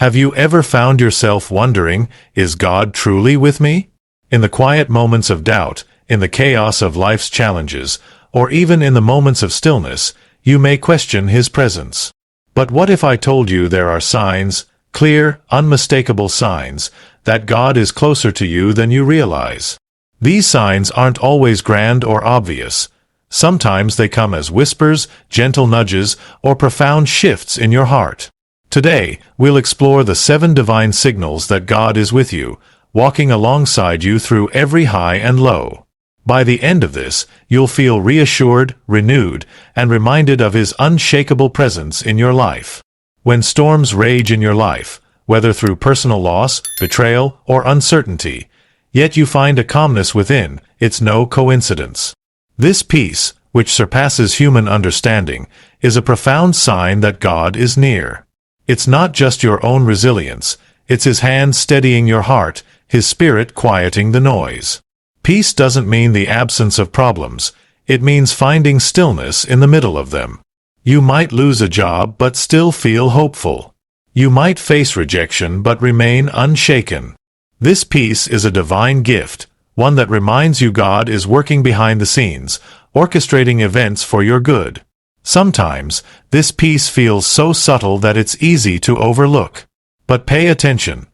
Have you ever found yourself wondering, is God truly with me? In the quiet moments of doubt, in the chaos of life's challenges, or even in the moments of stillness, you may question His presence. But what if I told you there are signs, clear, unmistakable signs, that God is closer to you than you realize? These signs aren't always grand or obvious. Sometimes they come as whispers, gentle nudges, or profound shifts in your heart. Today, we'll explore the 7 divine signals that God is with you, walking alongside you through every high and low. By the end of this, you'll feel reassured, renewed, and reminded of His unshakable presence in your life. When storms rage in your life, whether through personal loss, betrayal, or uncertainty, yet you find a calmness within, it's no coincidence. This peace, which surpasses human understanding, is a profound sign that God is near. It's not just your own resilience, it's His hand steadying your heart, His Spirit quieting the noise. Peace doesn't mean the absence of problems, it means finding stillness in the middle of them. You might lose a job but still feel hopeful. You might face rejection but remain unshaken. This peace is a divine gift, one that reminds you God is working behind the scenes, orchestrating events for your good. Sometimes, this peace feels so subtle that it's easy to overlook. But pay attention.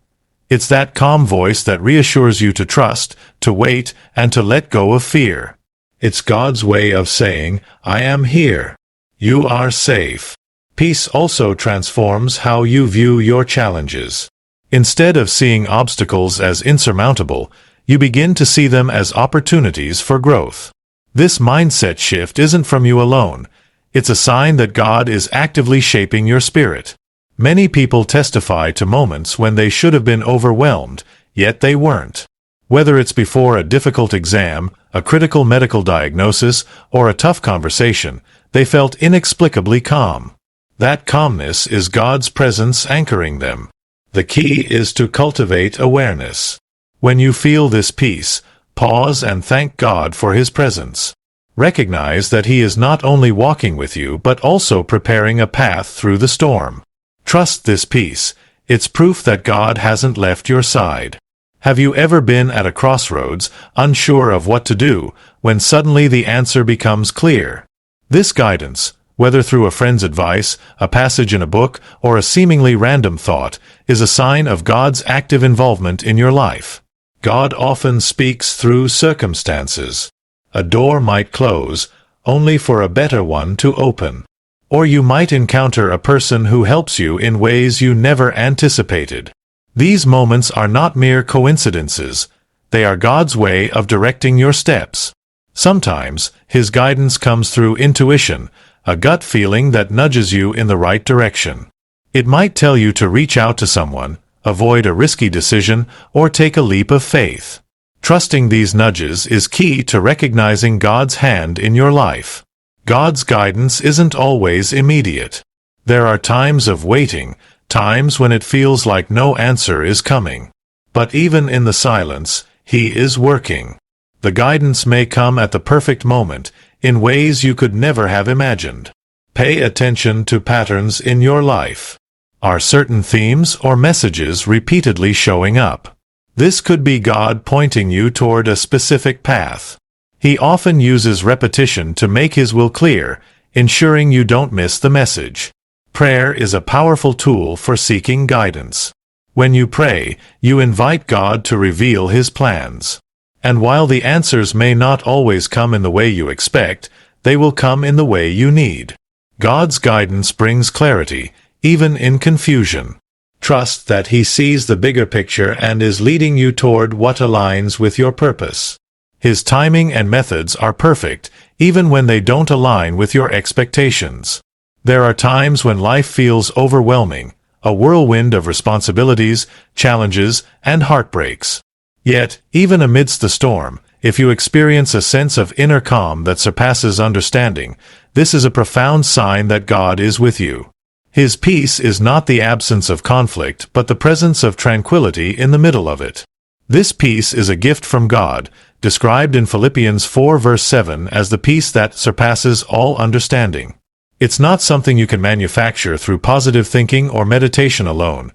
It's that calm voice that reassures you to trust, to wait, and to let go of fear. It's God's way of saying, I am here. You are safe. Peace also transforms how you view your challenges. Instead of seeing obstacles as insurmountable, you begin to see them as opportunities for growth. This mindset shift isn't from you alone. It's a sign that God is actively shaping your spirit. Many people testify to moments when they should have been overwhelmed, yet they weren't. Whether it's before a difficult exam, a critical medical diagnosis, or a tough conversation, they felt inexplicably calm. That calmness is God's presence anchoring them. The key is to cultivate awareness. When you feel this peace, pause and thank God for His presence. Recognize that He is not only walking with you but also preparing a path through the storm. Trust this peace. It's proof that God hasn't left your side. Have you ever been at a crossroads, unsure of what to do, when suddenly the answer becomes clear? This guidance, whether through a friend's advice, a passage in a book, or a seemingly random thought, is a sign of God's active involvement in your life. God often speaks through circumstances. A door might close, only for a better one to open. Or you might encounter a person who helps you in ways you never anticipated. These moments are not mere coincidences. They are God's way of directing your steps. Sometimes, His guidance comes through intuition, a gut feeling that nudges you in the right direction. It might tell you to reach out to someone, avoid a risky decision, or take a leap of faith. Trusting these nudges is key to recognizing God's hand in your life. God's guidance isn't always immediate. There are times of waiting, times when it feels like no answer is coming. But even in the silence, He is working. The guidance may come at the perfect moment, in ways you could never have imagined. Pay attention to patterns in your life. Are certain themes or messages repeatedly showing up? This could be God pointing you toward a specific path. He often uses repetition to make His will clear, ensuring you don't miss the message. Prayer is a powerful tool for seeking guidance. When you pray, you invite God to reveal His plans. And while the answers may not always come in the way you expect, they will come in the way you need. God's guidance brings clarity, even in confusion. Trust that He sees the bigger picture and is leading you toward what aligns with your purpose. His timing and methods are perfect, even when they don't align with your expectations. There are times when life feels overwhelming, a whirlwind of responsibilities, challenges, and heartbreaks. Yet, even amidst the storm, if you experience a sense of inner calm that surpasses understanding, this is a profound sign that God is with you. His peace is not the absence of conflict but the presence of tranquility in the middle of it. This peace is a gift from God, described in Philippians 4 verse 7 as the peace that surpasses all understanding. It's not something you can manufacture through positive thinking or meditation alone.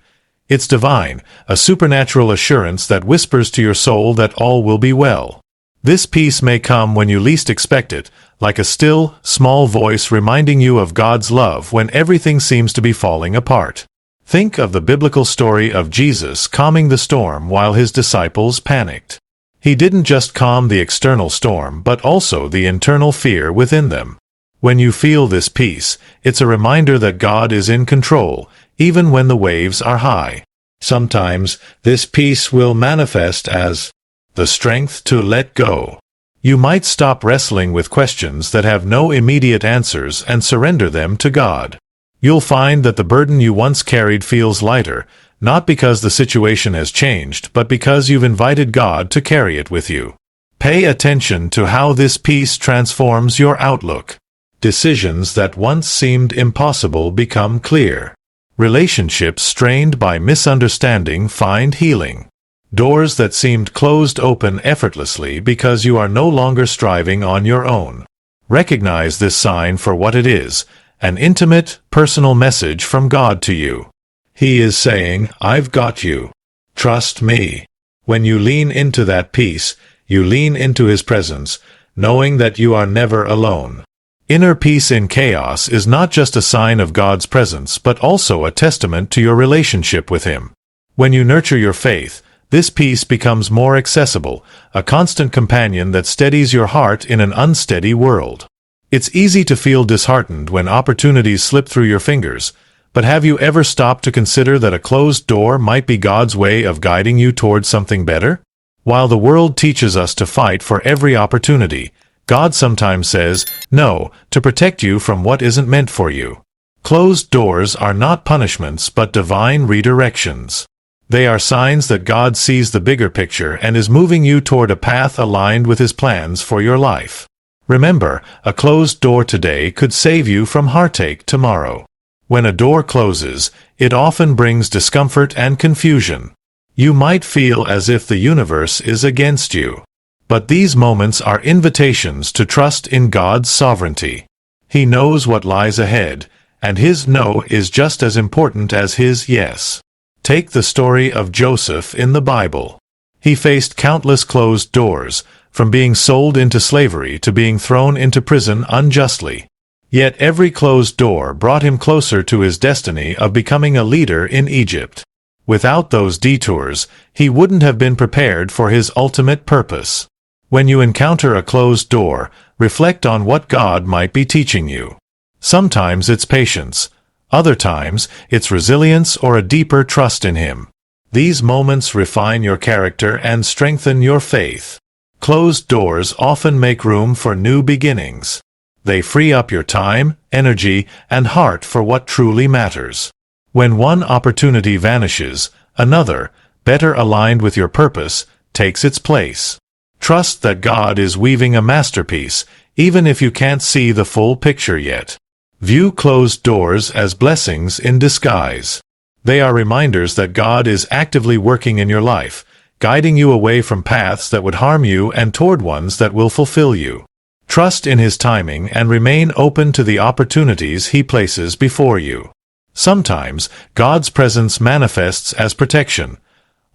It's divine, a supernatural assurance that whispers to your soul that all will be well. This peace may come when you least expect it, like a still, small voice reminding you of God's love when everything seems to be falling apart. Think of the biblical story of Jesus calming the storm while his disciples panicked. He didn't just calm the external storm, but also the internal fear within them. When you feel this peace, it's a reminder that God is in control, even when the waves are high. Sometimes, this peace will manifest as the strength to let go. You might stop wrestling with questions that have no immediate answers and surrender them to God. You'll find that the burden you once carried feels lighter, not because the situation has changed, but because you've invited God to carry it with you. Pay attention to how this peace transforms your outlook. Decisions that once seemed impossible become clear. Relationships strained by misunderstanding find healing. Doors that seemed closed open effortlessly because you are no longer striving on your own. Recognize this sign for what it is, an intimate, personal message from God to you. He is saying, "I've got you. Trust me." When you lean into that peace, you lean into His presence, knowing that you are never alone. Inner peace in chaos is not just a sign of God's presence, but also a testament to your relationship with Him. When you nurture your faith, this peace becomes more accessible, a constant companion that steadies your heart in an unsteady world. It's easy to feel disheartened when opportunities slip through your fingers, but have you ever stopped to consider that a closed door might be God's way of guiding you towards something better? While the world teaches us to fight for every opportunity, God sometimes says no to protect you from what isn't meant for you. Closed doors are not punishments but divine redirections. They are signs that God sees the bigger picture and is moving you toward a path aligned with His plans for your life. Remember, a closed door today could save you from heartache tomorrow. When a door closes, it often brings discomfort and confusion. You might feel as if the universe is against you. But these moments are invitations to trust in God's sovereignty. He knows what lies ahead, and His no is just as important as His yes. Take the story of Joseph in the Bible. He faced countless closed doors, from being sold into slavery to being thrown into prison unjustly. Yet every closed door brought him closer to his destiny of becoming a leader in Egypt. Without those detours, he wouldn't have been prepared for his ultimate purpose. When you encounter a closed door, reflect on what God might be teaching you. Sometimes it's patience. Other times, it's resilience or a deeper trust in Him. These moments refine your character and strengthen your faith. Closed doors often make room for new beginnings. They free up your time, energy, and heart for what truly matters. When one opportunity vanishes, another, better aligned with your purpose, takes its place. Trust that God is weaving a masterpiece, even if you can't see the full picture yet. View closed doors as blessings in disguise. They are reminders that God is actively working in your life, guiding you away from paths that would harm you and toward ones that will fulfill you. Trust in His timing and remain open to the opportunities He places before you. Sometimes, God's presence manifests as protection,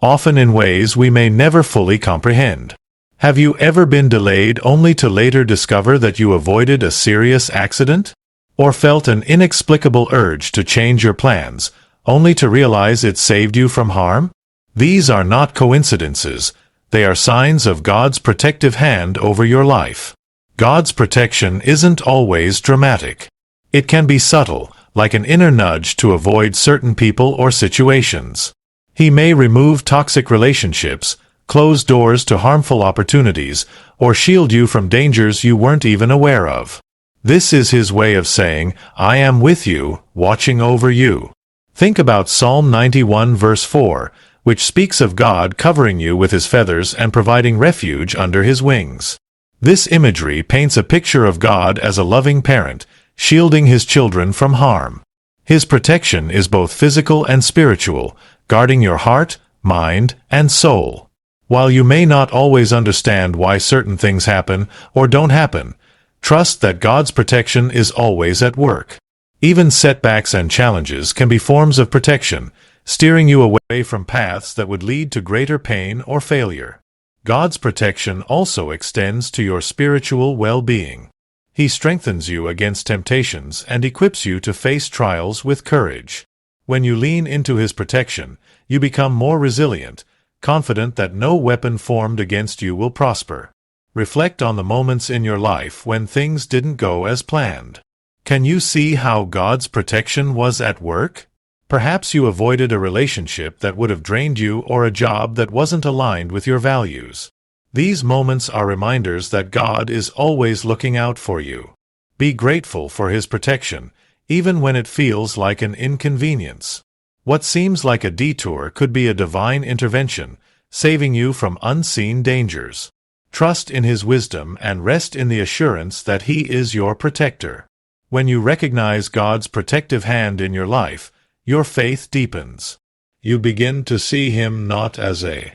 often in ways we may never fully comprehend. Have you ever been delayed only to later discover that you avoided a serious accident? Or felt an inexplicable urge to change your plans, only to realize it saved you from harm? These are not coincidences. They are signs of God's protective hand over your life. God's protection isn't always dramatic. It can be subtle, like an inner nudge to avoid certain people or situations. He may remove toxic relationships, close doors to harmful opportunities, or shield you from dangers you weren't even aware of. This is His way of saying, "I am with you, watching over you." Think about Psalm 91 verse 4, which speaks of God covering you with His feathers and providing refuge under His wings. This imagery paints a picture of God as a loving parent, shielding His children from harm. His protection is both physical and spiritual, guarding your heart, mind, and soul. While you may not always understand why certain things happen or don't happen, trust that God's protection is always at work. Even setbacks and challenges can be forms of protection, steering you away from paths that would lead to greater pain or failure. God's protection also extends to your spiritual well-being. He strengthens you against temptations and equips you to face trials with courage. When you lean into His protection, you become more resilient, confident that no weapon formed against you will prosper. Reflect on the moments in your life when things didn't go as planned. Can you see how God's protection was at work? Perhaps you avoided a relationship that would have drained you or a job that wasn't aligned with your values. These moments are reminders that God is always looking out for you. Be grateful for His protection, even when it feels like an inconvenience. What seems like a detour could be a divine intervention, saving you from unseen dangers. Trust in His wisdom and rest in the assurance that He is your protector. When you recognize God's protective hand in your life, your faith deepens. You begin to see Him not as a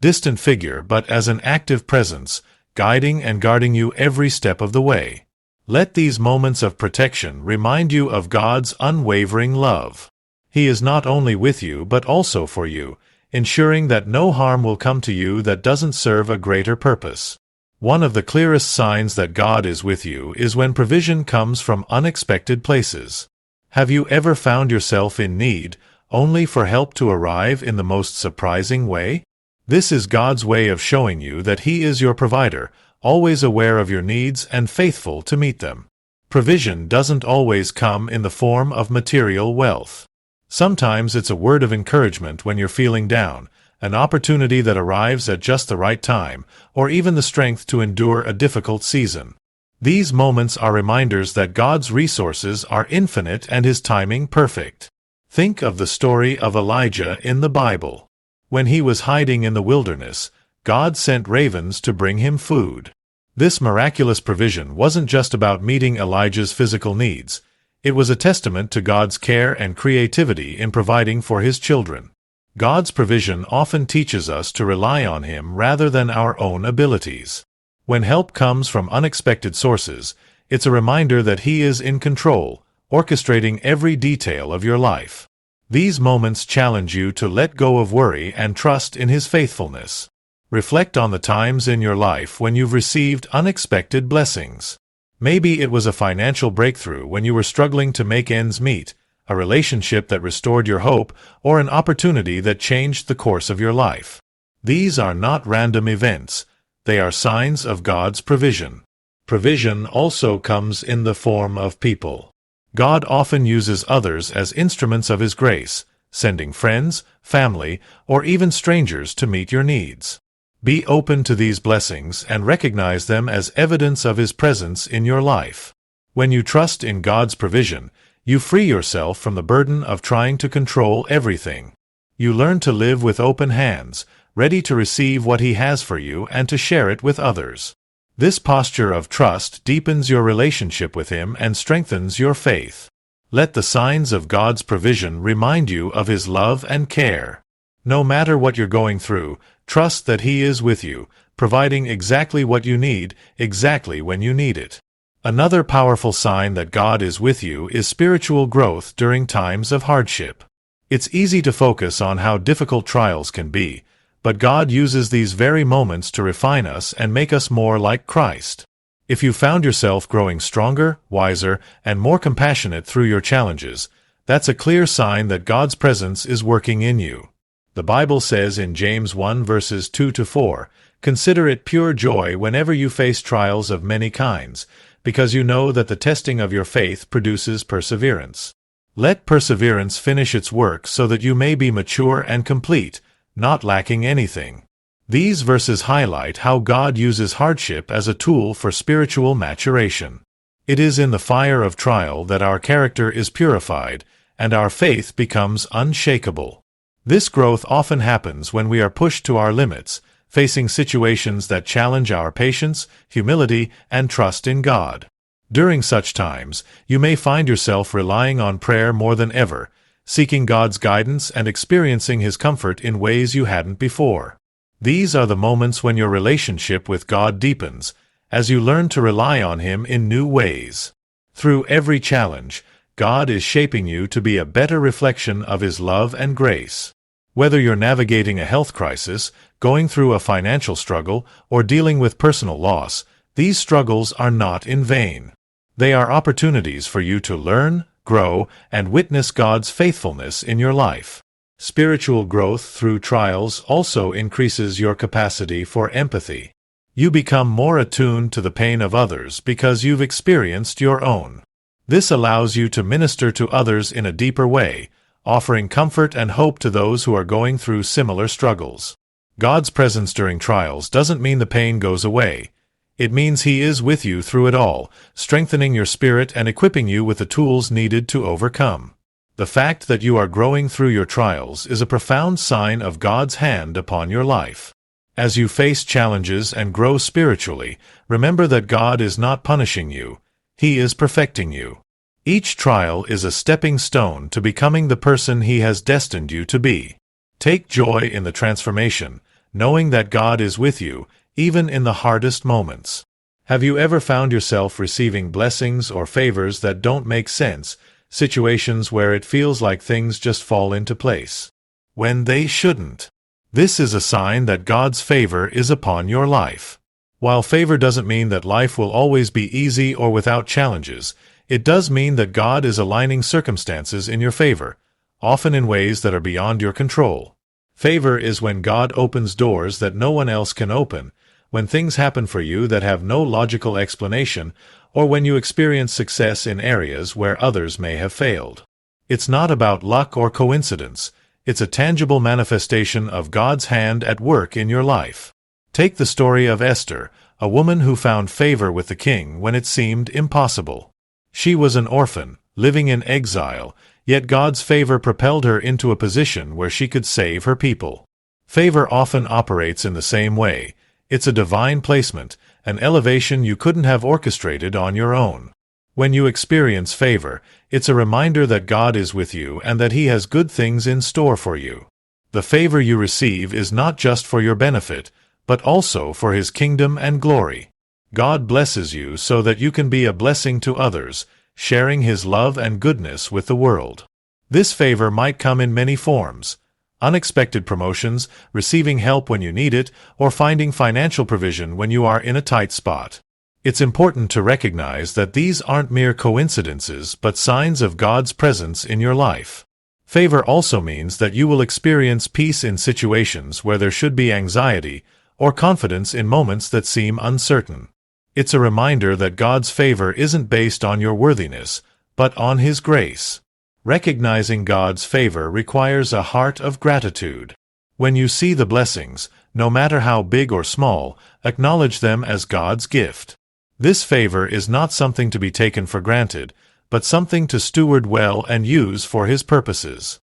distant figure but as an active presence, guiding and guarding you every step of the way. Let these moments of protection remind you of God's unwavering love. He is not only with you but also for you, ensuring that no harm will come to you that doesn't serve a greater purpose. One of the clearest signs that God is with you is when provision comes from unexpected places. Have you ever found yourself in need, only for help to arrive in the most surprising way? This is God's way of showing you that He is your provider, always aware of your needs and faithful to meet them. Provision doesn't always come in the form of material wealth. Sometimes it's a word of encouragement when you're feeling down, an opportunity that arrives at just the right time, or even the strength to endure a difficult season. These moments are reminders that God's resources are infinite and His timing perfect. Think of the story of Elijah in the Bible. When he was hiding in the wilderness, God sent ravens to bring him food. This miraculous provision wasn't just about meeting Elijah's physical needs. It was a testament to God's care and creativity in providing for His children. God's provision often teaches us to rely on Him rather than our own abilities. When help comes from unexpected sources, it's a reminder that He is in control, orchestrating every detail of your life. These moments challenge you to let go of worry and trust in His faithfulness. Reflect on the times in your life when you've received unexpected blessings. Maybe it was a financial breakthrough when you were struggling to make ends meet, a relationship that restored your hope, or an opportunity that changed the course of your life. These are not random events. They are signs of God's provision. Provision also comes in the form of people. God often uses others as instruments of His grace, sending friends, family, or even strangers to meet your needs. Be open to these blessings and recognize them as evidence of His presence in your life. When you trust in God's provision, you free yourself from the burden of trying to control everything. You learn to live with open hands, ready to receive what He has for you and to share it with others. This posture of trust deepens your relationship with Him and strengthens your faith. Let the signs of God's provision remind you of His love and care. No matter what you're going through, trust that He is with you, providing exactly what you need, exactly when you need it. Another powerful sign that God is with you is spiritual growth during times of hardship. It's easy to focus on how difficult trials can be, but God uses these very moments to refine us and make us more like Christ. If you found yourself growing stronger, wiser, and more compassionate through your challenges, that's a clear sign that God's presence is working in you. The Bible says in James 1 verses 2-4, "Consider it pure joy whenever you face trials of many kinds, because you know that the testing of your faith produces perseverance. Let perseverance finish its work so that you may be mature and complete, not lacking anything." These verses highlight how God uses hardship as a tool for spiritual maturation. It is in the fire of trial that our character is purified, and our faith becomes unshakable. This growth often happens when we are pushed to our limits, facing situations that challenge our patience, humility, and trust in God. During such times, you may find yourself relying on prayer more than ever, seeking God's guidance and experiencing His comfort in ways you hadn't before. These are the moments when your relationship with God deepens, as you learn to rely on Him in new ways. Through every challenge, God is shaping you to be a better reflection of His love and grace. Whether you're navigating a health crisis, going through a financial struggle, or dealing with personal loss, these struggles are not in vain. They are opportunities for you to learn, grow, and witness God's faithfulness in your life. Spiritual growth through trials also increases your capacity for empathy. You become more attuned to the pain of others because you've experienced your own. This allows you to minister to others in a deeper way, offering comfort and hope to those who are going through similar struggles. God's presence during trials doesn't mean the pain goes away. It means He is with you through it all, strengthening your spirit and equipping you with the tools needed to overcome. The fact that you are growing through your trials is a profound sign of God's hand upon your life. As you face challenges and grow spiritually, remember that God is not punishing you. He is perfecting you. Each trial is a stepping stone to becoming the person He has destined you to be. Take joy in the transformation, knowing that God is with you, even in the hardest moments. Have you ever found yourself receiving blessings or favors that don't make sense, situations where it feels like things just fall into place, when they shouldn't? This is a sign that God's favor is upon your life. While favor doesn't mean that life will always be easy or without challenges, it does mean that God is aligning circumstances in your favor, often in ways that are beyond your control. Favor is when God opens doors that no one else can open, when things happen for you that have no logical explanation, or when you experience success in areas where others may have failed. It's not about luck or coincidence. It's a tangible manifestation of God's hand at work in your life. Take the story of Esther, a woman who found favor with the king when it seemed impossible. She was an orphan, living in exile, yet God's favor propelled her into a position where she could save her people. Favor often operates in the same way. It's a divine placement, an elevation you couldn't have orchestrated on your own. When you experience favor, it's a reminder that God is with you and that He has good things in store for you. The favor you receive is not just for your benefit, but also for His kingdom and glory. God blesses you so that you can be a blessing to others, sharing His love and goodness with the world. This favor might come in many forms: unexpected promotions, receiving help when you need it, or finding financial provision when you are in a tight spot. It's important to recognize that these aren't mere coincidences but signs of God's presence in your life. Favor also means that you will experience peace in situations where there should be anxiety, or confidence in moments that seem uncertain. It's a reminder that God's favor isn't based on your worthiness, but on His grace. Recognizing God's favor requires a heart of gratitude. When you see the blessings, no matter how big or small, acknowledge them as God's gift. This favor is not something to be taken for granted, but something to steward well and use for His purposes.